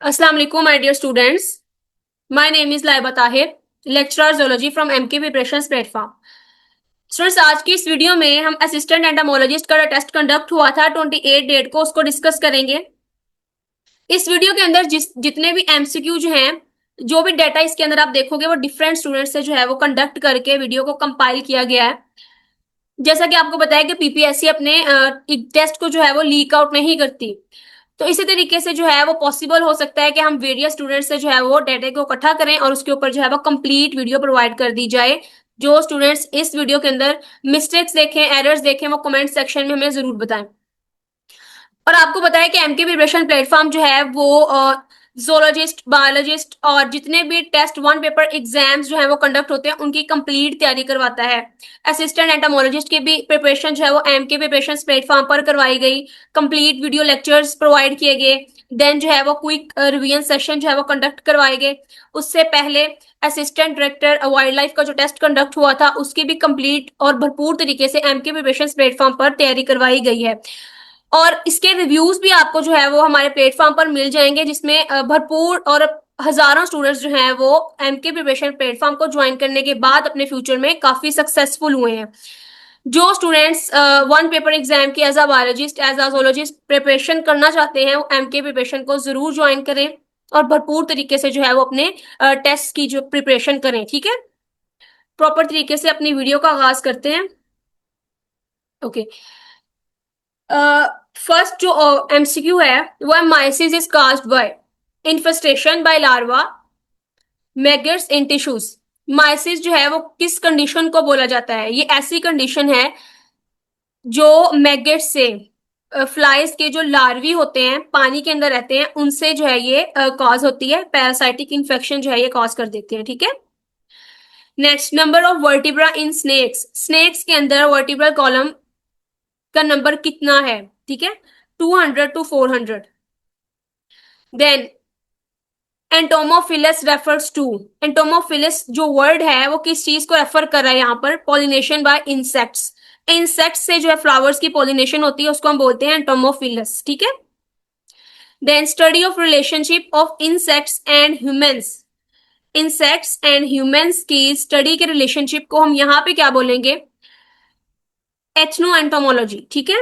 अस्सलाम वालेकुम my dear students. My name is Laiba Tahir, lecturer zoology from MK preparations platform. Students, आज की इस वीडियो में हम असिस्टेंट एंटोमोलॉजिस्ट का टेस्ट कंडक्ट हुआ था 28 डेट को, उसको डिस्कस करेंगे। इस वीडियो के अंदर जितने भी एमसीक्यू जो हैं, जो भी डाटा इसके अंदर आप देखोगे, वो डिफरेंट स्टूडेंट से जो है वो कंडक्ट करके वीडियो को कंपाइल किया गया है। जैसा कि आपको बताया कि पीपीएससी अपने टेस्ट को जो है वो लीक आउट नहीं करती, तो इसी तरीके से जो है वो पॉसिबल हो सकता है कि हम वेरियस स्टूडेंट से जो है वो डाटा को इकट्ठा करें और उसके ऊपर जो है वो कंप्लीट वीडियो प्रोवाइड कर दी जाए। जो स्टूडेंट्स इस वीडियो के अंदर मिस्टेक्स देखें, एरर्स देखें, वो कमेंट सेक्शन में हमें जरूर बताएं। और आपको बताया कि एमके प्रिपरेशन प्लेटफॉर्म जो है वो जोलॉजिस्ट, बायोलॉजिस्ट और जितने भी टेस्ट वन पेपर एग्जाम्स जो है वो कंडक्ट होते हैं, उनकी कंप्लीट तैयारी करवाता है। असिस्टेंट एंटोमोलॉजिस्ट की भी प्रिपरेशन जो है वो एमके प्रिपरेशन प्लेटफॉर्म पर करवाई गई। कंप्लीट वीडियो लेक्चर्स प्रोवाइड किए गए। देन जो है वो क्विक रिवीजन सेशन जो है वो कंडक्ट करवाए गए। उससे पहले असिस्टेंट डायरेक्टर वाइल्ड लाइफ का जो टेस्ट कंडक्ट हुआ था, उसकी भी कंप्लीट और भरपूर तरीके से एमके प्रिपरेशन प्लेटफॉर्म पर तैयारी करवाई गई है। और इसके रिव्यूज भी आपको जो है वो हमारे प्लेटफॉर्म पर मिल जाएंगे, जिसमें भरपूर और हजारों स्टूडेंट्स जो हैं वो एमके प्रिपरेशन प्लेटफॉर्म को ज्वाइन करने के बाद अपने फ्यूचर में काफी सक्सेसफुल हुए हैं। जो स्टूडेंट्स वन पेपर एग्जाम की as a biologist, as a zoologist preparation करना चाहते हैं, वो एमके प्रिपरेशन को जरूर ज्वाइन करें और भरपूर तरीके से जो है वो अपने टेस्ट की जो प्रिपरेशन करें। ठीक है, प्रॉपर तरीके से अपनी वीडियो का आगाज करते हैं। ओके, फर्स्ट जो एमसीक्यू है वो है myiasis is caused by infestation by larva maggots in tissues. Myiasis जो है वो किस कंडीशन को बोला जाता है? ये ऐसी कंडीशन है जो मैगट से, फ्लाइज के जो लार्वी होते हैं, पानी के अंदर रहते हैं, उनसे जो है ये कॉज होती है। पैरासाइटिक इन्फेक्शन जो है ये कॉज कर देती है। ठीक है, next, number of vertebra in snakes. Snakes के अंदर वर्टिब्रल कॉलम का नंबर कितना है? ठीक है, 200 to 400। Then entomophilous refers to, entomophilous जो वर्ड है वो किस चीज को रेफर कर रहा है यहाँ पर? Pollination by insects. इंसेक्ट्स से जो है फ्लावर्स की पॉलिनेशन होती है, उसको हम बोलते हैं एंटोमोफिलस। ठीक है, then study of relationship of insects and humans. Insects and humans की स्टडी के रिलेशनशिप को हम यहाँ पे क्या बोलेंगे? Ethno entomology. ठीक है,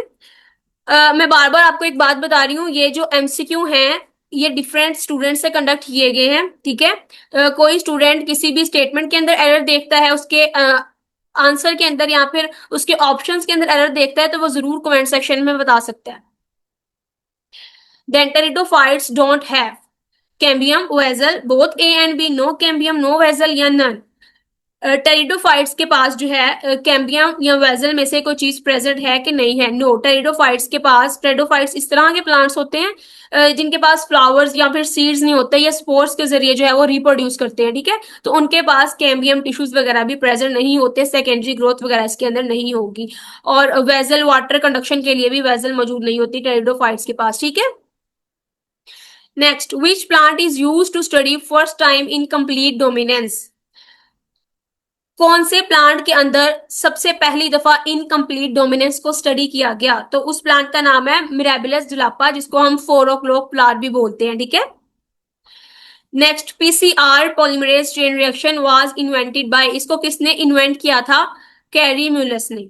मैं बार बार आपको एक बात बता रही हूँ, ये जो एमसीक्यू हैं ये डिफरेंट स्टूडेंट से कंडक्ट किए गए हैं। ठीक है, कोई स्टूडेंट किसी भी स्टेटमेंट के अंदर एरर देखता है, उसके आंसर के अंदर या फिर उसके ऑप्शंस के अंदर एरर देखता है, तो वो जरूर कमेंट सेक्शन में बता सकता है। Pteridophytes don't have cambium vessel, both A and B, no cambium, no vessel या नन। टेरिडोफाइट्स के पास जो है कैम्बियम या वेजल में से कोई चीज प्रेजेंट है कि नहीं है? नो। टेरिडोफाइट्स के पास, टेरिडोफाइट्स इस तरह के प्लांट्स होते हैं जिनके पास फ्लावर्स या फिर सीड्स नहीं होते, या स्पोर्स के जरिए जो है वो रिप्रोड्यूस करते हैं। ठीक है, तो उनके पास कैम्बियम टिश्यूज वगैरह भी प्रेजेंट नहीं होते, सेकेंडरी ग्रोथ वगैरह इसके अंदर नहीं होगी। और वेजल, वाटर कंडक्शन के लिए भी वेजल मौजूद नहीं होती टेरिडोफाइट्स के पास। ठीक है, next, which plant is use to study first time in complete dominance. कौन से प्लांट के अंदर सबसे पहली दफा इनकम्प्लीट डोमिनेंस को स्टडी किया गया? तो उस प्लांट का नाम है मिराबिलस जुलापा, जिसको हम 4 o'clock फ्लावर भी बोलते हैं। ठीक है, next, PCR polymerase chain reaction was invented by, इसको किसने इन्वेंट किया था? कैरी म्यूलस ने।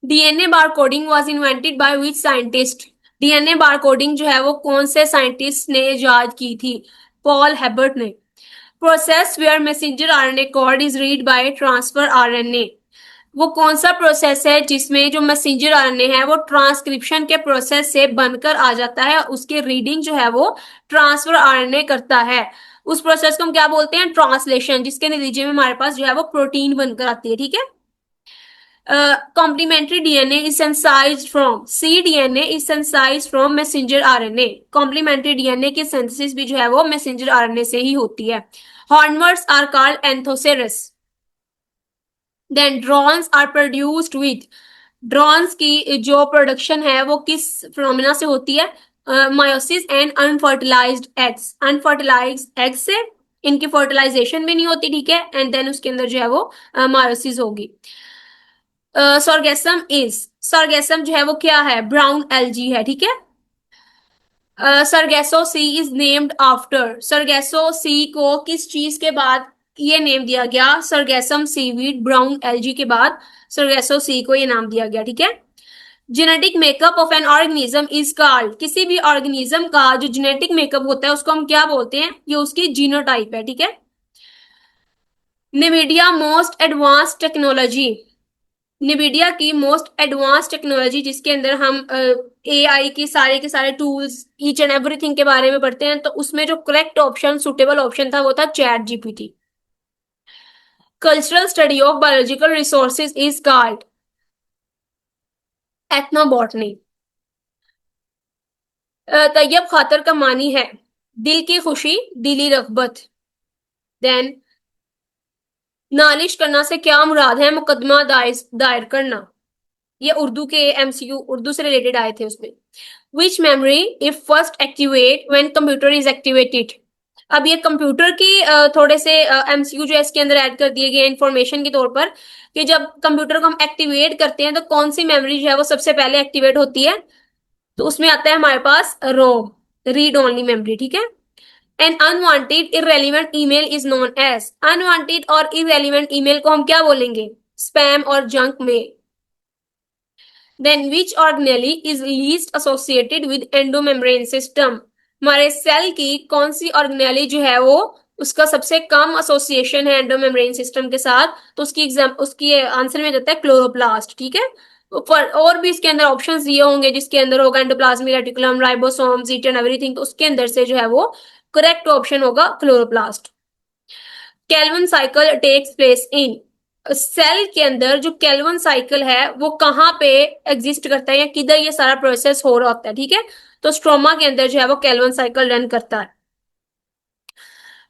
DNA barcoding was invented by which scientist. DNA barcoding जो है वो कौन से साइंटिस्ट ने इजाद की थी? पॉल हेबर्ट ने। Process where messenger RNA code is read by transfer RNA, वो कौन सा प्रोसेस है जिसमें जो मैसेंजर आरएनए है वो ट्रांसक्रिप्शन के प्रोसेस से बनकर आ जाता है, उसके रीडिंग जो है वो ट्रांसफर आरएनए करता है। उस प्रोसेस को हम क्या बोलते हैं? ट्रांसलेशन, जिसके नतीजे में हमारे पास जो है वो प्रोटीन बनकर आती है। ठीक है, complementary DNA is synthesised from, C DNA is synthesised from messenger RNA. Complementary DNA की सिंथेसिस भी जो है वो मैसेंजर आरएनए से ही होती है। Hornworts are called Anthoceros. Then drones are produced with, drones की जो प्रोडक्शन है वो किस फिनोमिना से होती है? Meiosis and unfertilised eggs. Unfertilised egg से इनकी फर्टिलाइजेशन भी नहीं होती। ठीक है, एंड देन उसके अंदर जो है वो मायोसिस होगी। सॉर्गेसम इज, सॉर्गेसम जो है वो क्या है? ब्राउन एल्गी है। ठीक है, Sargasso Sea is named after, Sargasso Sea को किस चीज के बाद ये नेम दिया गया? सरगेसम सीवीड ब्राउन एल्गी के बाद सरगेसो सी को ये नाम दिया गया, ठीक है। Genetic makeup of an organism is called, किसी भी ऑर्गेनिज्म का जो जेनेटिक मेकअप होता है उसको हम क्या बोलते हैं? ये उसकी जीनोटाइप है, ठीक है। निविडिया मोस्ट एडवांस टेक्नोलॉजी, निविडिया की मोस्ट एडवांस टेक्नोलॉजी जिसके अंदर हम एआई के सारे टूल्स ईच एंड एवरीथिंग के बारे में पढ़ते हैं, तो उसमें जो करेक्ट ऑप्शन सुटेबल ऑप्शन था वो था ChatGPT. Cultural study of biological resources is called ethnobotany. तैयब खातर का मानी है दिल की खुशी, दिली रगबत। देन नालिश करना से क्या मुराद है? मुकदमा दायर करना। ये उर्दू के एमसीक्यू उर्दू से रिलेटेड आए थे उसमें। Which memory if first activate when computer is activated. अब ये कंप्यूटर की थोड़े से एमसीक्यू जो है इसके अंदर ऐड कर दिए गए इंफॉर्मेशन के तौर पर कि जब कंप्यूटर को हम एक्टिवेट करते हैं तो कौन सी मेमोरी जो है वो सबसे पहले एक्टिवेट होती है? तो उसमें आता है हमारे पास रोम, रीड ओनली मेमोरी, ठीक है। An unwanted irrelevant email is known as, unwanted और इरेलीवेंट ईमेल को हम क्या बोलेंगे? स्पैम और junk mail. Then which organelle is least associated with endomembrane system, हमारे सेल की कौन सी ऑर्गेनेली जो है वो उसका सबसे कम एसोसिएशन है एंडोमेम्ब्रेन सिस्टम के साथ? तो उसकी आंसर में जाता है क्लोरोप्लास्ट, ठीक है। ऊपर और भी इसके अंदर ऑप्शंस दिए होंगे जिसके अंदर होगा endoplasmic reticulum, ribosomes, each and everything, तो उसके अंदर से जो है वो करेक्ट ऑप्शन होगा chloroplast. Calvin cycle takes place in, cell के अंदर जो केल्विन साइकिल है वो कहाँ पे एग्जिस्ट करता है या किधर ये सारा प्रोसेस हो रहा होता है, ठीक है। तो स्ट्रोमा के अंदर जो है वो केल्विन साइकिल रन करता है।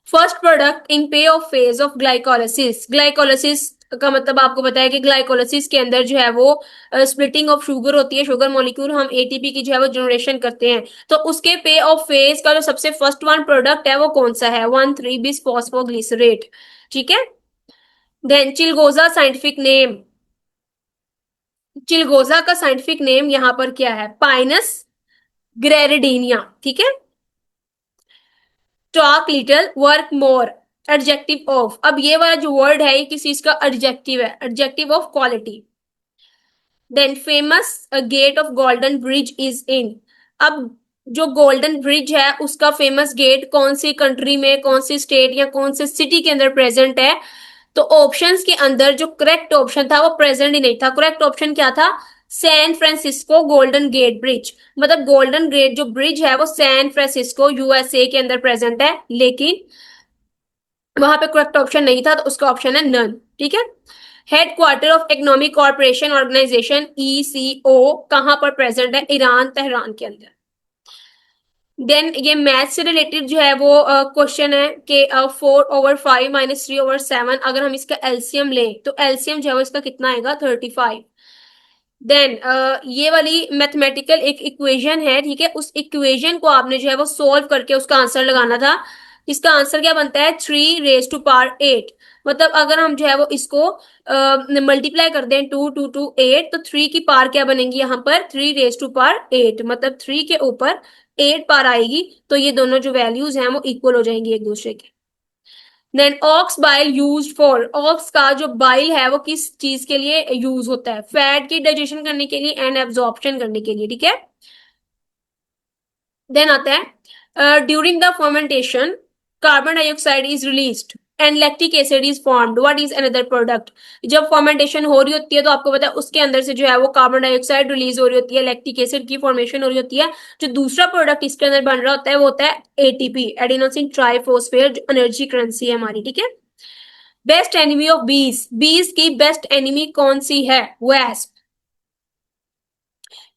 फर्स्ट प्रोडक्ट इन पे of phase of glycolysis, glycolysis का मतलब आपको पता है कि ग्लाइकोलिसिस के अंदर जो है वो स्प्लिटिंग ऑफ शुगर होती है, शुगर मॉलिक्यूल हम एटीपी की जो है वो जनरेशन करते हैं। तो उसके पे ऑफ फेज का जो सबसे फर्स्ट वन प्रोडक्ट है वो कौन सा है? 1,3-bis फॉस्फोग्लिसरेट, ठीक है। देन चिलगोजा साइंटिफिक नेम, चिलगोजा का साइंटिफिक नेम यहाँ पर क्या है? पाइनस ग्रेरिडीनिया, ठीक है। Talk little work more, adjective of, अब ये वाला जो वर्ड है ये किस चीज का एडजेक्टिव है? Adjective of quality. Then famous gate of golden bridge is in, अब जो गोल्डन ब्रिज है उसका फेमस गेट कौन सी कंट्री में, कौन सी स्टेट या कौन सी सिटी के अंदर प्रेजेंट है? तो ऑप्शंस के अंदर जो करेक्ट ऑप्शन था वो प्रेजेंट ही नहीं था। करेक्ट ऑप्शन क्या था? San Francisco Golden Gate Bridge, मतलब गोल्डन गेट जो ब्रिज है वो सैन फ्रांसिस्को यूएसए के अंदर प्रेजेंट है, लेकिन वहां पे करेक्ट ऑप्शन नहीं था, तो उसका ऑप्शन है नन, ठीक है। Headquarter of economic corporation organisation ECO कहां पर प्रेजेंट है? ईरान, तेहरान के अंदर। देन ये मैथ से रिलेटेड जो है वो क्वेश्चन है कि 4/5 - 3/7 अगर हम इसका एलसीएम लें तो एलसीएम जो है वो इसका कितना आएगा? 35। देन ये वाली मैथमेटिकल एक इक्वेशन है, ठीक है। उस इक्वेशन को आपने जो है वो सोल्व करके उसका आंसर लगाना था। इसका आंसर क्या बनता है? 3⁸ मतलब अगर हम जो है वो इसको मल्टीप्लाई कर दें 2 2 2 8, तो 3 की पार क्या बनेगी यहाँ पर? 3⁸ मतलब 3 के ऊपर 8 पार आएगी, तो ये दोनों जो वैल्यूज हैं वो इक्वल हो जाएंगी एक दूसरे के। Then ox bile use for, ox का जो बाइल है वो किस चीज के लिए यूज होता है? फैट की डाइजेशन करने के लिए एंड एब्जॉर्प्शन करने के लिए, ठीक है। देन आता है during the fermentation carbon dioxide is released and lactic acid is formed, what is another product. जब फर्मेंटेशन हो रही होती है तो आपको पता है उसके अंदर से जो है वो कार्बन डाइऑक्साइड रिलीज हो रही होती है, लैक्टिक एसिड की फॉर्मेशन हो रही होती है। जो दूसरा प्रोडक्ट इसके अंदर बन रहा होता है वो होता है एटीपी, एडिनोसिन ट्राइफॉस्फेट, जो एनर्जी करेंसी है हमारी, ठीक है। बेस्ट एनिमी ऑफ बीज, बीज की बेस्ट एनिमी कौन सी है? Wasp.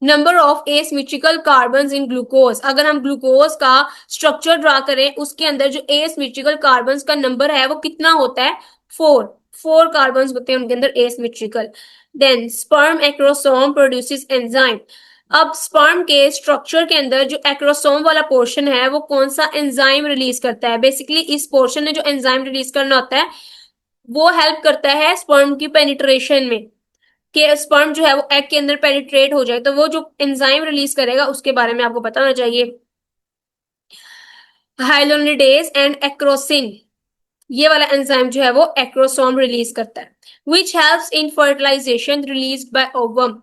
Number of asymmetrical carbon in glucose, अगर हम ग्लूकोज का स्ट्रक्चर ड्रा करें उसके अंदर जो एसिमेट्रिकल कार्बन का नंबर है वो कितना होता है? 4 कार्बन होते हैं उनके अंदर asymmetrical. Then sperm acrosome produces enzyme, अब स्पर्म के स्ट्रक्चर के अंदर जो एक्रोसोम वाला पोर्शन है वो कौन सा एंजाइम रिलीज करता है? बेसिकली इस पोर्शन में जो एंजाइम रिलीज करना होता है वो हेल्प करता है स्पर्म की पेनिट्रेशन में, कि स्पर्म जो है वो एग के अंदर पेनिट्रेट हो जाए, तो वो जो एंजाइम रिलीज करेगा उसके बारे में आपको पता होना चाहिए। हाइलोनिडेज एंड एक्रोसिन, ये वाला एंजाइम जो है वो एक्रोसोम रिलीज करता है। Which helps in fertilisation release by ovum,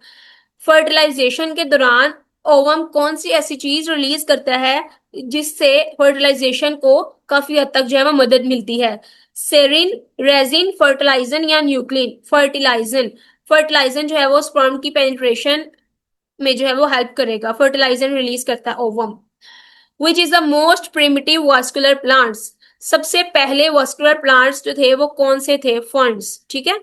fertilisation के दौरान ओवम कौन सी ऐसी चीज रिलीज करता है जिससे फर्टिलाइजेशन को काफी हद तक जो है वो मदद मिलती है। सेरिन, रेजिन, फर्टिलाइजन या न्यूक्लिन। फर्टिलाइजन, फर्टिलाइजन जो है वो स्पर्म की पेनिट्रेशन में जो है वो हेल्प करेगा, फर्टिलाइजन रिलीज करता है ovum. Which is the most primitive vascular plants, सबसे पहले वास्कुलर प्लांट्स जो थे वो कौन से थे, फंड्स, ठीक है।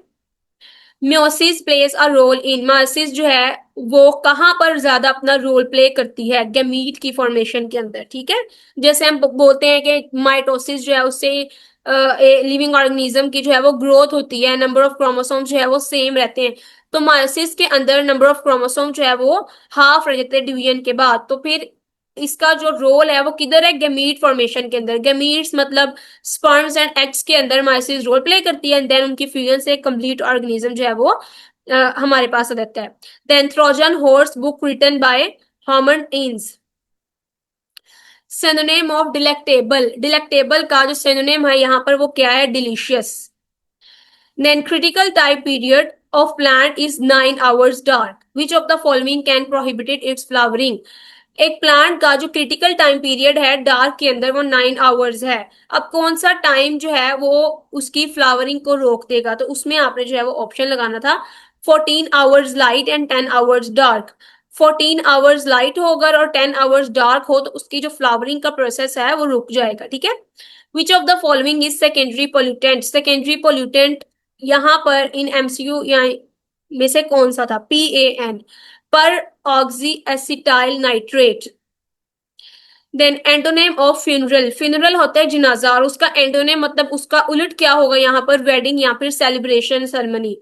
Meiosis plays a role in, meiosis जो है वो कहां पर ज्यादा अपना रोल प्ले करती है, गैमीट की फॉर्मेशन के अंदर, ठीक है। जैसे हम बोलते हैं कि माइटोसिस जो है उससे लिविंग ऑर्गेनिज्म की जो है वो ग्रोथ होती है, नंबर ऑफ क्रोमोसोम जो है वो सेम रहते हैं। तो मायोसिस के अंदर नंबर ऑफ क्रोमोसोम जो है वो हाफ रह जाते हैं डिवीजन के बाद। तो फिर इसका जो रोल है वो किधर है, गैमीट फॉर्मेशन के अंदर। गैमीट्स मतलब स्पर्म्स एंड एग्स के अंदर मायोसिस रोल प्ले करती है, देन उनकी फ्यूजन से कंप्लीट ऑर्गेनिज्म जो है वो हमारे पास आ जाता है। Then Trojan horse book written by Hammond Innes. Synonym of delectable, delectable का जो सिनोनिम है यहाँ पर वो क्या है, delicious. Then critical time period of plant is 9 hours dark. Which of the following can prohibit its flowering? एक plant का जो क्रिटिकल टाइम पीरियड है डार्क के अंदर वो 9 आवर्स है। अब कौन सा टाइम जो है वो उसकी फ्लावरिंग को रोक देगा, तो उसमें आपने जो है वो ऑप्शन लगाना था 14 hours light and 10 hours dark. 14 hours light हो अगर और 10 आवर्स डार्क हो तो उसकी जो फ्लावरिंग का प्रोसेस है वो रुक जाएगा, ठीक है। Which of the following is secondary pollutant, secondary pollutant यहाँ पर इन एमसीयू यहाँ में से कौन सा था, PAN, peroxyacetyl nitrate. Then antonym of funeral, funeral होता है जनाजा और उसका एंटोनेम मतलब उसका उलट क्या होगा यहाँ पर, वेडिंग या फिर celebration ceremony,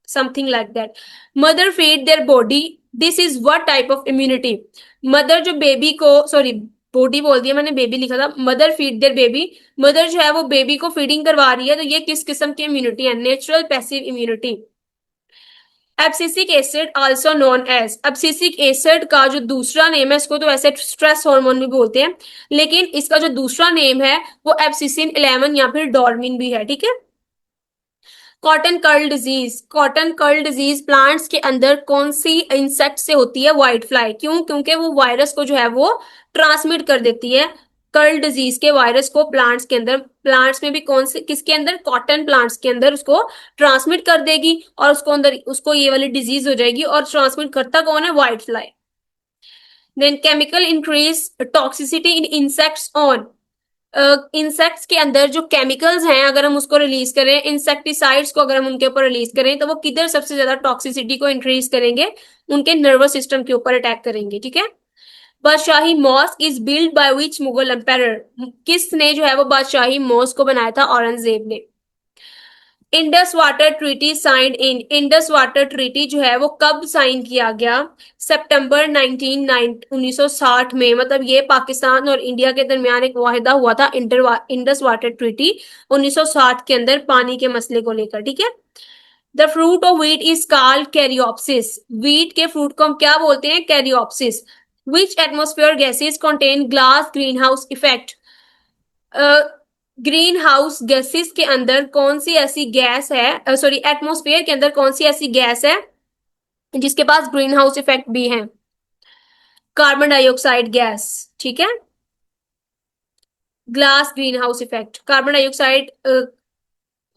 something like that. Mother feed their body, this is what type of immunity, mother जो बेबी को, सॉरी बॉडी बोल दिया मैंने, बेबी लिखा था, mother feed there baby, mother जो है वो बेबी को फीडिंग करवा रही है, तो ये किस किस्म की इम्यूनिटी है, natural passive immunity. Abscisic acid also known as, abscisic acid का जो दूसरा नेम है, इसको तो वैसे स्ट्रेस हार्मोन भी बोलते हैं, लेकिन इसका जो दूसरा नेम है वो एब्सिसिन 11 या फिर डॉर्मिन भी है, ठीक है। Cotton curl disease, cotton curl disease plants के अंदर कौन सी इंसेक्ट से होती है, व्हाइट फ्लाई, क्यों, क्योंकि वो वायरस को जो है वो ट्रांसमिट कर देती है, कर्ल डिजीज के वायरस को प्लांट्स के अंदर, प्लांट्स में भी कौन से, किसके अंदर, कॉटन प्लांट्स के अंदर उसको ट्रांसमिट कर देगी और उसको अंदर उसको ये वाली डिजीज हो जाएगी, और ट्रांसमिट करता कौन है, white fly. Then chemical increase toxicity in insects on, insects के अंदर जो केमिकल्स हैं अगर हम उसको रिलीज करें, इंसेक्टिसाइड्स को अगर हम उनके ऊपर रिलीज करें तो वो किधर सबसे ज्यादा टॉक्सिसिटी को इंक्रीज करेंगे, उनके नर्वस सिस्टम के ऊपर अटैक करेंगे, ठीक है। Badshahi mosque is build by which Mughal empire, किसने जो है वो बादशाही मॉस्क को बनाया था, औरंगजेब ने। Indus water treaty sign in, Indus water treaty जो है वो कब साइन किया गया, सितंबर 1960 में, मतलब ये पाकिस्तान और इंडिया के दरमियान एक वाहिदा हुआ था, इंडस वाटर ट्रीटी 1960 के अंदर पानी के मसले को लेकर, ठीक है। The fruit of wheat is called caryopsis, wheat के फ्रूट को हम क्या बोलते हैं, caryopsis. Which atmosphere gases contain glass green house effect, green house gases के अंदर कौन सी ऐसी गैस है, सॉरी एटमॉस्फेयर के अंदर कौन सी ऐसी गैस है जिसके पास ग्रीन हाउस इफेक्ट भी है, कार्बन डाइऑक्साइड गैस, ठीक है। Glass green house effect, carbon dioxide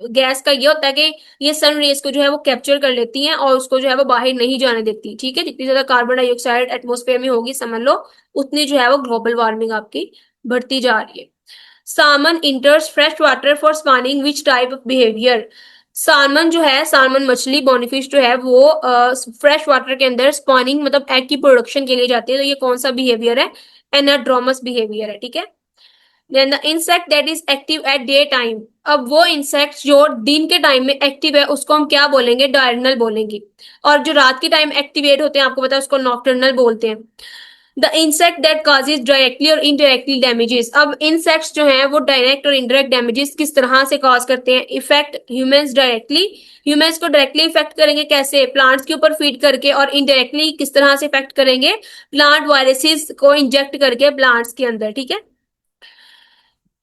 gas का ये होता है कि ये सन रेज को जो है वो कैप्चर कर लेती हैं और उसको जो है वो बाहर नहीं जाने देती, ठीक है। जितनी ज्यादा कार्बन डाइऑक्साइड एटमॉस्फेयर में होगी समझ लो उतनी जो है वो ग्लोबल वार्मिंग आपकी बढ़ती जा रही है। Salmon इंटर्स fresh water for spawning which type of behaviour, salmon जो है, सालमन मछली बोनीफिश जो है वो फ्रेश वाटर के अंदर स्पॉनिंग मतलब एग की प्रोडक्शन के लिए जाती है, तो ये कौन सा बिहेवियर है, एनाड्रोमस बिहेवियर है, ठीक है। Then the insect that is active at day time, अब वो इंसेक्ट जो दिन के टाइम में एक्टिव है उसको हम क्या बोलेंगे, डायरनल बोलेंगे, और जो रात के टाइम एक्टिवेट होते हैं आपको पता है उसको नॉक्टर्नल बोलते हैं। The insect that causes directly और इनडायरेक्टली डैमेजेस, अब इंसेक्ट्स जो हैं वो डायरेक्ट और इनडायरेक्ट डैमेजेस किस तरह से कॉज करते हैं, इफेक्ट ह्यूमंस डायरेक्टली, ह्यूमंस को डायरेक्टली इफेक्ट करेंगे कैसे, प्लांट्स के ऊपर फीड करके, और इनडायरेक्टली किस तरह से इफेक्ट करेंगे, प्लांट वायरसेस को इंजेक्ट करके प्लांट्स के अंदर, ठीक है।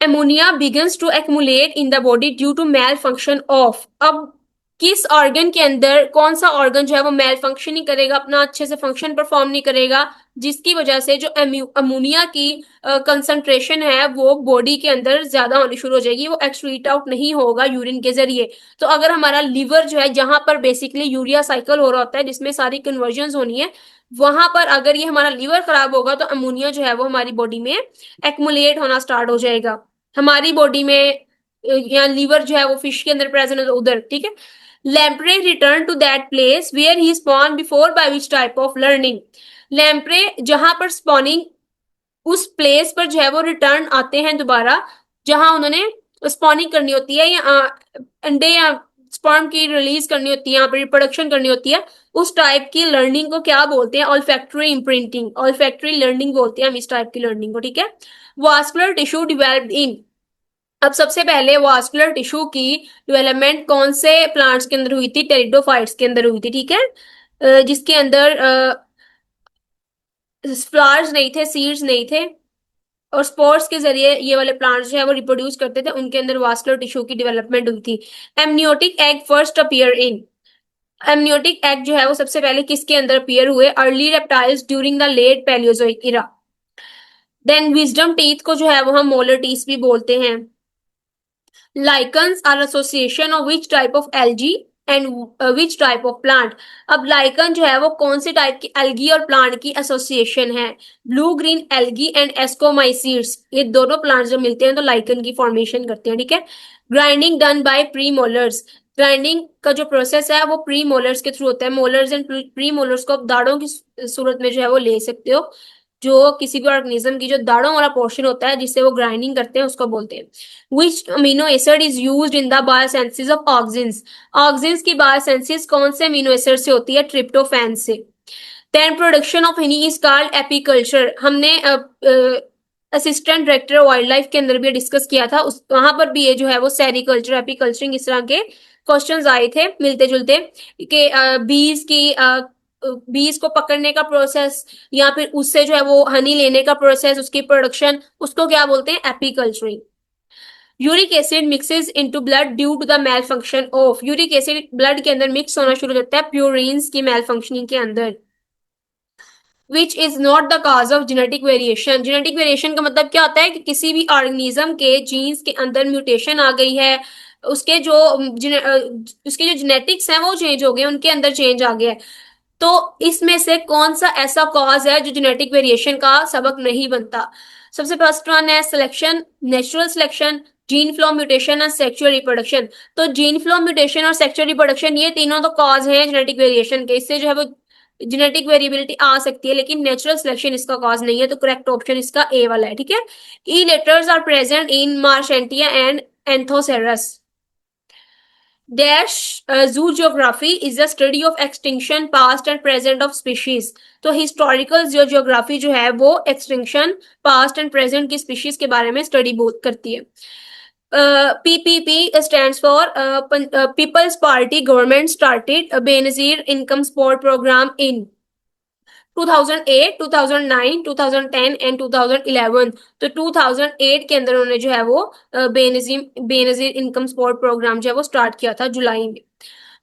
Ammonia begins to accumulate in the body due to malfunction of. अब किस ऑर्गन के अंदर कौन सा ऑर्गन जो है वो मेल फंक्शन नहीं करेगा, अपना अच्छे से फंक्शन परफॉर्म नहीं करेगा, जिसकी वजह से जो अमोनिया की कंसंट्रेशन है वो बॉडी के अंदर ज्यादा होनी शुरू हो जाएगी, वो एक्सक्रीट आउट नहीं होगा यूरिन के जरिए। तो अगर हमारा लीवर जो है, जहां पर बेसिकली यूरिया साइकिल हो रहा होता है जिसमें सारी कन्वर्जन होनी है, वहां पर अगर ये हमारा लीवर खराब होगा तो अमोनिया जो है वो हमारी बॉडी में एक्मुलेट होना स्टार्ट हो जाएगा। हमारी बॉडी में या लीवर जो है वो फिश के अंदर प्रेजेंट है तो उधर, ठीक है। Lamprey return to that place where he spawn before by which type of learning. Lamprey जहां पर स्पॉनिंग, उस प्लेस पर जो है वो रिटर्न आते हैं दोबारा, जहां उन्होंने स्पॉनिंग करनी होती है या अंडे या स्पर्म की रिलीज करनी होती है, यहाँ पर रिप्रोडक्शन करनी होती है। उस टाइप की लर्निंग को क्या बोलते हैं? ऑल्फैक्टरी इम्प्रिंटिंग, ऑल्फैक्टरी लर्निंग बोलते हैं हम इस टाइप की लर्निंग को, ठीक है। वास्कुलर टिश्यू डिवेल्प्ड इन। अब सबसे पहले वास्कुलर टिश्यू की डेवलपमेंट कौन से प्लांट्स के अंदर हुई थी? टेरिडोफाइट्स के अंदर हुई थी, ठीक है, जिसके अंदर फ्लावर्स नहीं थे, सीड्स नहीं थे, और स्पोर्स के जरिए ये वाले प्लांट्स जो है वो रिप्रोड्यूस करते थे, उनके अंदर वास्कुलर टिश्यू की डेवलपमेंट हुई थी। Amniotic egg first appear in. Amniotic egg जो है वो सबसे पहले किसके अंदर अपीयर हुए? Early reptiles during the late Palaeozoic era. Then wisdom teeth को जो है वो हम मोलर टीथ भी बोलते हैं। Lichens are association of which type of algae and which type of plant. अब लाइकन जो है वो कौन से टाइप की एल्गी और प्लांट की एसोसिएशन है? Blue green algae and ascomycetes, ये दोनों प्लांट्स जब मिलते हैं तो लाइकन की फॉर्मेशन करते हैं, ठीक है। Grinding done by pre molars. Grinding का जो प्रोसेस है वो प्री मोलर्स के थ्रू होता है। मोलर्स एंड प्री मोलर्स को आप दाढ़ों की सूरत में जो है वो ले सकते हो। जो किसी भी ऑर्गेनिज्म की जो दाढ़ों वाला पोर्शन होता है जिससे वो ग्राइंडिंग करते हैं उसको बोलते हैं। Which amino acid is used in the biosynthesis of auxins? Auxins की बायोसिंथेसिस कौन से अमीनो एसिड से होती है? ट्रिप्टोफैन से। Then production of honey is called apiculture. हमने असिस्टेंट डायरेक्टर वाइल्ड लाइफ के अंदर भी डिस्कस किया था, उस वहां पर भी ये जो है वो सेरिकल्चर, एपीकल्चरिंग, इस तरह के क्वेश्चंस आए थे मिलते जुलते, कि बीज को पकड़ने का प्रोसेस या फिर उससे जो है वो हनी लेने का प्रोसेस, उसकी प्रोडक्शन, उसको क्या बोलते हैं? Apiculturing. Uric acid mixes into blood due to the malfunction of. Uric acid blood के अंदर मिक्स होना शुरू हो जाता है प्यूरिन्स की मेल फंक्शनिंग के अंदर। विच is not the cause of genetic variation. Genetic variation का मतलब क्या होता है? कि किसी भी ऑर्गेनिज्म के जीन्स के अंदर म्यूटेशन आ गई है, उसके जो उसके जो जेनेटिक्स हैं वो चेंज हो गए, उनके अंदर चेंज आ गया है। तो इसमें से कौन सा ऐसा कॉज है जो जेनेटिक वेरिएशन का सबक नहीं बनता? सबसे फर्स्ट वन है selection, natural selection, gene flow mutation और सेक्सुअल रिप्रोडक्शन। तो जीन फ्लो म्यूटेशन और सेक्सुअल रिप्रोडक्शन ये तीनों तो कॉज हैं जेनेटिक वेरिएशन के, इससे जो है वो जेनेटिक वेरिएबिलिटी आ सकती है, लेकिन नेचुरल सिलेक्शन इसका कॉज नहीं है। तो करेक्ट ऑप्शन इसका ए वाला है, ठीक है। E letters are present in Marchantia and Anthoceros. Dash zoo geography is the study of extinction past and present of species. तो हिस्टोरिकल जियोग्राफी जो है वो एक्सटिंक्शन पास्ट एंड प्रेजेंट की स्पीशीज के बारे में स्टडी करती है। PPP stands for People's Party Government started a Benazir income support program in 2008, 2009, 2010 and 2011। तो 2008 के अंदर उन्होंने जो है वो बेनजीर इनकम सपोर्ट प्रोग्राम जो है वो स्टार्ट किया था जुलाई में।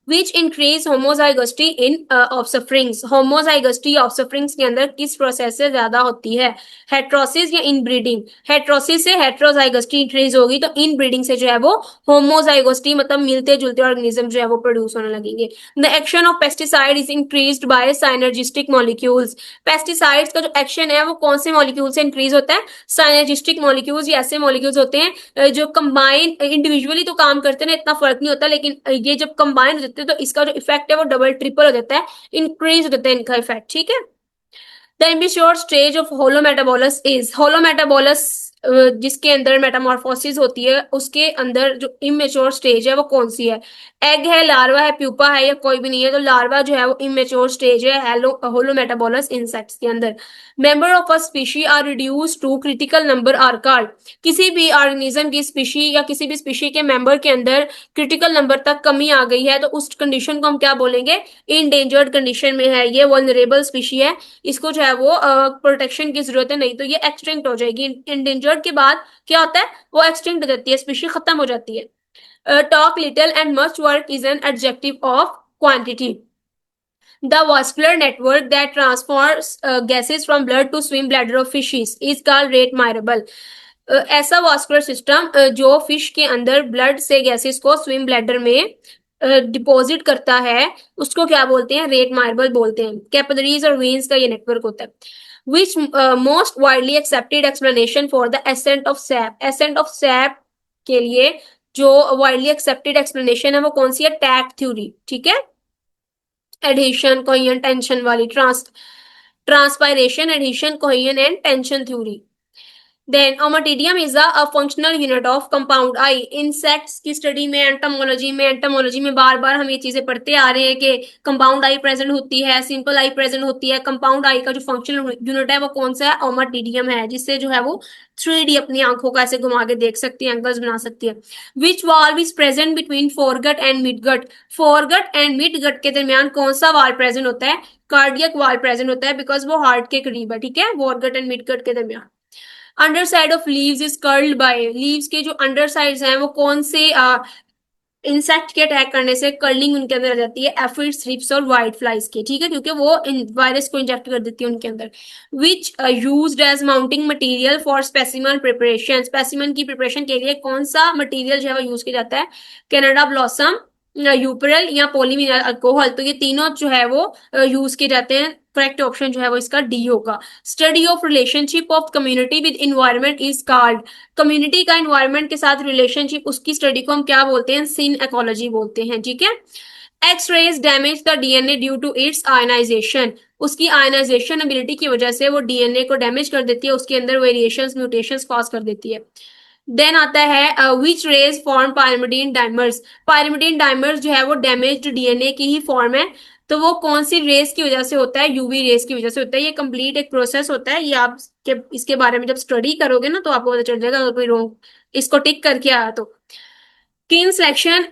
Which increase homozygosity in offsprings. Homozygosity offsprings के अंदर किस प्रोसेस से ज्यादा होती है? हेट्रोसिस या इनब्रीडिंग? हेट्रोसिस से हेट्रोजाइगोसिटी इंक्रीज होगी, तो इनब्रीडिंग से जो है वो होमोजाइगोसिटी मतलब मिलते जुलते ऑर्गेनिज्म जो है वो प्रोड्यूस होने लगेंगे। The action of pesticide is increased by synergistic molecules. Pesticides का जो एक्शन है वो कौन से मॉलिक्यूल से इंक्रीज होता है? साइनर्जिस्टिक मॉलिक्यूल्स। ये ऐसे मॉलिक्यूल्स होते हैं जो कंबाइन, इंडिविजुअली तो काम करते हैं ना, इतना फर्क नहीं होता, लेकिन ये जब कंबाइन हो जाते हैं तो इसका जो इफेक्ट है वो डबल ट्रिपल हो जाता है, इंक्रीज हो जाता है इनका इफेक्ट, ठीक है। The immature stage of holometabolous is. Holometabolous जिसके अंदर मेटामॉर्फोसिस होती है, उसके अंदर जो इमेच्योर स्टेज है वो कौन सी है? एग है, लार्वा है, प्यूपा है, या कोई भी नहीं है? तो लार्वा जो है वो इमेच्योर स्टेज है होलोमेटाबोलस इंसेक्ट्स के अंदर। Member of a species are reduce to critical number are called. किसी भी ऑर्गेनिज्म की स्पीशी या किसी भी स्पीशी के मेंबर के अंदर क्रिटिकल नंबर तक कमी आ गई है तो उस कंडीशन को हम क्या बोलेंगे? इंडेंजर्ड कंडीशन में है, ये वल्नरेबल स्पीशी है, इसको जो है वो प्रोटेक्शन की जरूरत है, नहीं तो ये एक्सटिंक्ट हो जाएगी, इंडेंजर्ड इंजर्ड के बाद क्या होता है, वो एक्सटिंक्ट हो जाती है, स्पीशीज खत्म हो जाती है। Talk little and much work is an adjective of quantity. The vascular network that transfers gases from blood to swim bladder of fishes is called rate measurable. ऐसा वास्कुलर सिस्टम जो fish के अंदर blood से gases को swim bladder में deposit करता है, उसको क्या बोलते हैं, रेट मार्बल बोलते हैं। कैपिलरीज और वेन्स का ये नेटवर्क होता है। Which most widely accepted explanation for the ascent of SAP, ascent of SAP के लिए जो वाइडली एक्सेप्टेड एक्सप्लेनेशन है वो कौन सी है, टैग थ्योरी, ठीक है। एडहेशन, कोहेजन, टेंशन वाली, transpiration, adhesion, cohesion and tension theory. Then ommatidium is a functional unit of compound eye. Insects की स्टडी में, एंटोमोलॉजी में बार बार हम ये चीजें पढ़ते आ रहे हैं कि कंपाउंड आई प्रेजेंट होती है, सिंपल आई प्रेजेंट होती है। कंपाउंड आई का जो फंक्शनल यूनिट है वो कौन सा है, ओमाटिडियम है, जिससे जो है वो 3D अपनी आंखों का ऐसे घुमा के देख सकती है, एंगल्स बना सकती है। Which valve is present between foregut and midgut, foregut and midgut के दरमियान कौन सा वाल्व प्रेजेंट होता है, कार्डियक वाल्व प्रेजेंट होता है, बिकॉज वो हार्ट के करीब है, ठीक है, फोरगट एंड मिडगट के दरमियान। Under side of leaves is curled by, leaves के जो अंडर साइड्स हैं वो कौन से इंसेक्ट के अटैक करने से कर्लिंग उनके अंदर आ जाती है, एफिड्स, थ्रिप्स और व्हाइट फ्लाइज के, ठीक है, क्योंकि वो वायरस को इंजेक्ट कर देती है उनके अंदर। Which used as mounting material for specimen preparation, specimen की प्रिपरेशन के लिए कौन सा मटेरियल जो है वो यूज किया जाता है, कनाडा ब्लॉसम, यूपरल या पॉलीविनाइल अल्कोहल, तो ये तीनों जो है वो यूज किए जाते हैं। करेक्ट ऑप्शन जो है वो इसका डी होगा। Study of relationship of community with environment is called, community का इन्वायरमेंट के साथ रिलेशनशिप, उसकी स्टडी को हम क्या बोलते हैं, सिन इकोलॉजी बोलते हैं, ठीक है। X rays damage the DNA due to its ionisation, उसकी आयनाइजेशन एबिलिटी की वजह से वो डीएनए को डैमेज कर देती है, उसके अंदर वेरिएशंस, म्यूटेशंस कॉज कर देती है। देन आता है which rays form pyrimidine dimers, pyrimidine dimers जो है वो डैमेज्ड डीएनए की ही फॉर्म है, तो वो कौन सी रेस की वजह से होता है, यूवी रेस की वजह से होता है। ये कंप्लीट एक प्रोसेस होता है, ये आप इसके बारे में जब स्टडी करोगे ना तो आपको पता चल जाएगा, अगर कोई रॉन्ग इसको टिक करके आया तो। किन selection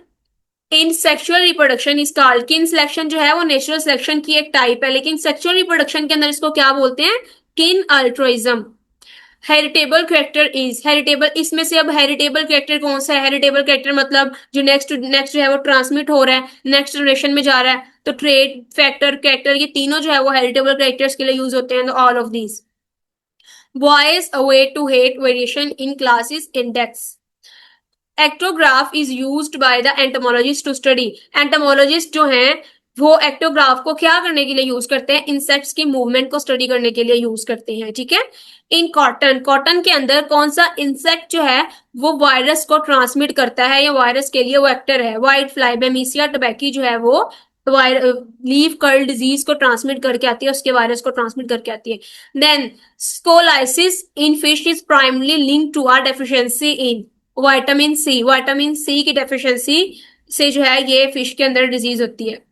in sexual reproduction is called, किन सिलेक्शन जो है वो नेचुरल सिलेक्शन की एक टाइप है, लेकिन सेक्सुअल रिप्रोडक्शन के अंदर इसको क्या बोलते हैं, किन altruism. Heritable character is, heritable, इसमें से अब हेरिटेबल कैरेक्टर कौन सा है, हेरिटेबल कैरेक्टर मतलब जो नेक्स्ट जो है वो ट्रांसमिट हो रहा है, नेक्स्ट जनरेशन में जा रहा है, तो ट्रेड फैक्टर कैरेक्टर ये तीनों जो है वो हेरिटेबल कैरेक्टर्स के लिए यूज होते हैं, all of these. Boys away to hate variation in classes index, actograph is used by the entomologist to study, entomologist जो हैं वो एक्टोग्राफ को क्या करने के लिए यूज करते हैं, इंसेक्ट्स की मूवमेंट को स्टडी करने के लिए यूज करते हैं, ठीक है। इन कॉटन, कॉटन के अंदर कौन सा इंसेक्ट जो है वो वायरस को ट्रांसमिट करता है या वायरस के लिए वो एक्टर है, व्हाइट फ्लाई, बेमिसिया टबैकी जो है वो लीफ कर्ल डिजीज को ट्रांसमिट करके आती है, उसके वायरस को ट्रांसमिट करके आती है। Then scoliosis in fish is primarily link to are deficiency in vitamin C, vitamin C की डेफिशिएंसी से जो है ये फिश के अंदर डिजीज होती है।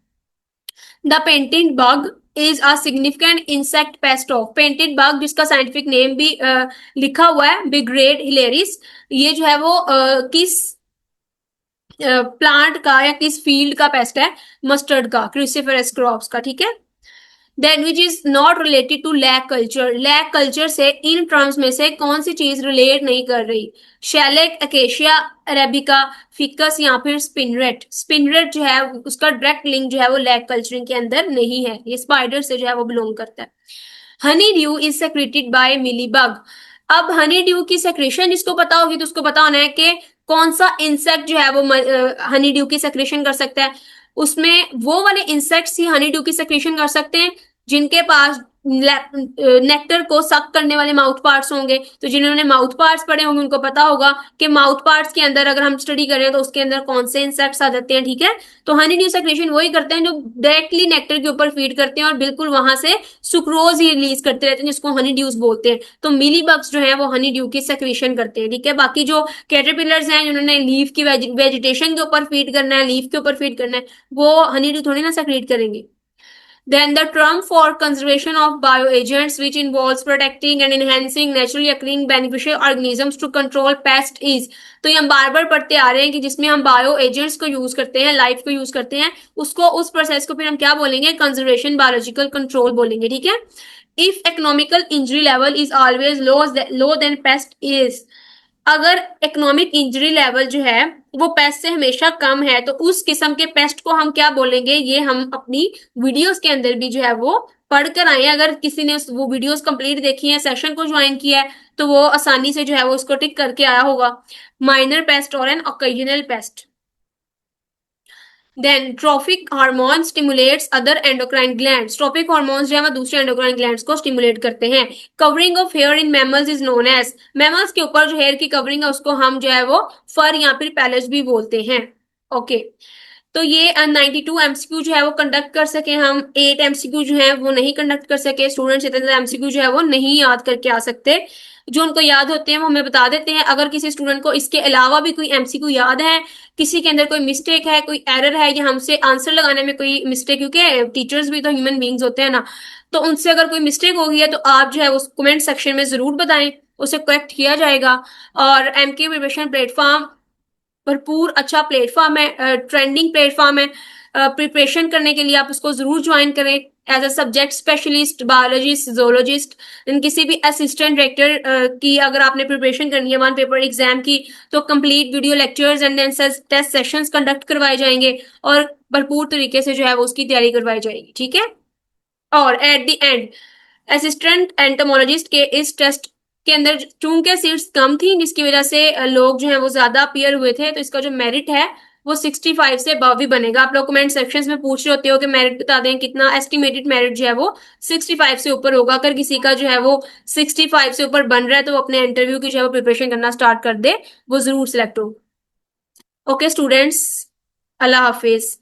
The painted bug is a significant insect pest of, painted bug जिसका साइंटिफिक नेम भी लिखा हुआ है बिग्रेड हिलेरिस, ये जो है वो किस प्लांट का या किस फील्ड का पेस्ट है, मस्टर्ड का, क्रूसिफरस क्रॉप्स का, ठीक है। Then which is not related to lac culture, lac culture से इन टर्म्स में से कौन सी चीज रिलेट नहीं कर रही, शेलेक, अकेशिया अरेबिका, फिकस या फिर स्पिनरेट, स्पिनरेट जो है उसका डायरेक्ट लिंक जो है वो लैक कल्चरिंग के अंदर नहीं है, ये स्पाइडर से जो है वो बिलोंग करता है। Honey due is secreted bye mealybug, अब हनी ड्यू की सेक्रेशन जिसको पता होगी तो उसको पता होना है कि कौन सा इंसेक्ट जो है वो हनी ड्यू की सेक्रेशन कर सकता है, उसमें वो वाले इंसेक्ट्स ही हनी ड्यू की सेक्रेशन कर सकते हैं जिनके पास नेक्टर को सक करने वाले माउथ पार्ट्स होंगे, तो जिन्होंने माउथ पार्ट्स पढ़े होंगे उनको पता होगा कि माउथ पार्ट्स के अंदर अगर हम स्टडी करें तो उसके अंदर कौन से इंसेक्ट्स आ जाते हैं, ठीक है। तो हनी ड्यू सेक्रेशन वही करते हैं जो डायरेक्टली नेक्टर के ऊपर फीड करते हैं और बिल्कुल वहां से सुक्रोज ही रिलीज करते रहते हैं, जिसको हनी ड्यूज बोलते हैं। तो मिली बग्स जो है वो हनी ड्यू की सेक्रेशन करते हैं, ठीक है। बाकी जो कैटरपिलर्स हैं जिन्होंने लीफ की वेजिटेशन के ऊपर फीड करना है, लीफ के ऊपर फीड करना है, वो हनी ड्यू थोड़ी ना सेक्रेट करेंगे। Then the term for conservation of bioagents which involves protecting and enhancing naturally occurring beneficial organisms to control pest is, तो ये हम बार बार पढ़ते आ रहे हैं कि जिसमें हम बायो एजेंट्स को यूज करते हैं, लाइफ को यूज करते हैं, उसको उस प्रोसेस को फिर हम क्या बोलेंगे, कंजर्वेशन बायोलॉजिकल कंट्रोल बोलेंगे, ठीक है। If economical injury level is always low then pest is, अगर इकोनॉमिक इंजरी लेवल जो है वो पेस्ट से हमेशा कम है तो उस किस्म के पेस्ट को हम क्या बोलेंगे, ये हम अपनी वीडियोस के अंदर भी जो है वो पढ़ कर आए। अगर किसी ने वो वीडियोस कंप्लीट देखी है, सेशन को ज्वाइन किया है, तो वो आसानी से जो है वो उसको टिक करके आया होगा। माइनर पेस्ट और an occasional pest. Then trophic hormone stimulates other endocrine glands, trophic hormones जो है वो दूसरे एंडोक्राइन ग्लैंड्स को स्टिमुलेट करते हैं। Covering of hair in mammals is known as, mammals के ऊपर जो हेयर की कवरिंग है उसको हम जो है वो फर या फिर पैलेज भी बोलते हैं। ओके तो ये 92 एमसीक्यू जो है वो कंडक्ट कर सके हम, 8 एमसीक्यू जो है वो नहीं कंडक्ट कर सके। स्टूडेंट्स इतने ज्यादा एमसीक्यू जो है वो नहीं याद करके आ सकते, जो उनको याद होते हैं वो हमें बता देते हैं। अगर किसी स्टूडेंट को इसके अलावा भी कोई एमसीक्यू याद है, किसी के अंदर कोई मिस्टेक है, कोई एरर है, या हमसे आंसर लगाने में कोई मिस्टेक, क्योंकि टीचर्स भी तो ह्यूमन बींग्स होते हैं ना, तो उनसे अगर कोई मिस्टेक हो गई है तो आप जो है उस कमेंट सेक्शन में जरूर बताएं, उसे करेक्ट किया जाएगा। और एमके प्रिपरेशन प्लेटफॉर्म भरपूर अच्छा प्लेटफॉर्म है, ट्रेंडिंग प्लेटफॉर्म है। प्रिपरेशन करने के लिए आप उसको जरूर ज्वाइन करें as a subject specialist, biologist, zoologist, किसी भी असिस्टेंट डायरेक्टर की अगर आपने प्रिपरेशन करनी है वन पेपर एग्जाम की, तो complete video lectures and test sessions conduct करवाए जाएंगे और भरपूर तरीके से जो है वो उसकी तैयारी करवाई जाएगी। ठीक है, और at the end assistant entomologist के इस टेस्ट के अंदर चूंकि सीट्स कम थी जिसकी वजह से लोग जो है वो ज्यादा अपीयर हुए थे, तो इसका जो मेरिट है वो 65 से अबव ही बनेगा। आप लोग कमेंट सेक्शंस में पूछ रहे होते हो कि मेरिट बता दें कितना, एस्टिमेटेड मेरिट जो है वो 65 से ऊपर होगा। अगर किसी का जो है वो 65 से ऊपर बन रहा है तो वो अपने इंटरव्यू की जो है वो प्रिपरेशन करना स्टार्ट कर दे, वो जरूर सिलेक्ट हो। ओके स्टूडेंट्स, अल्लाह हाफिज।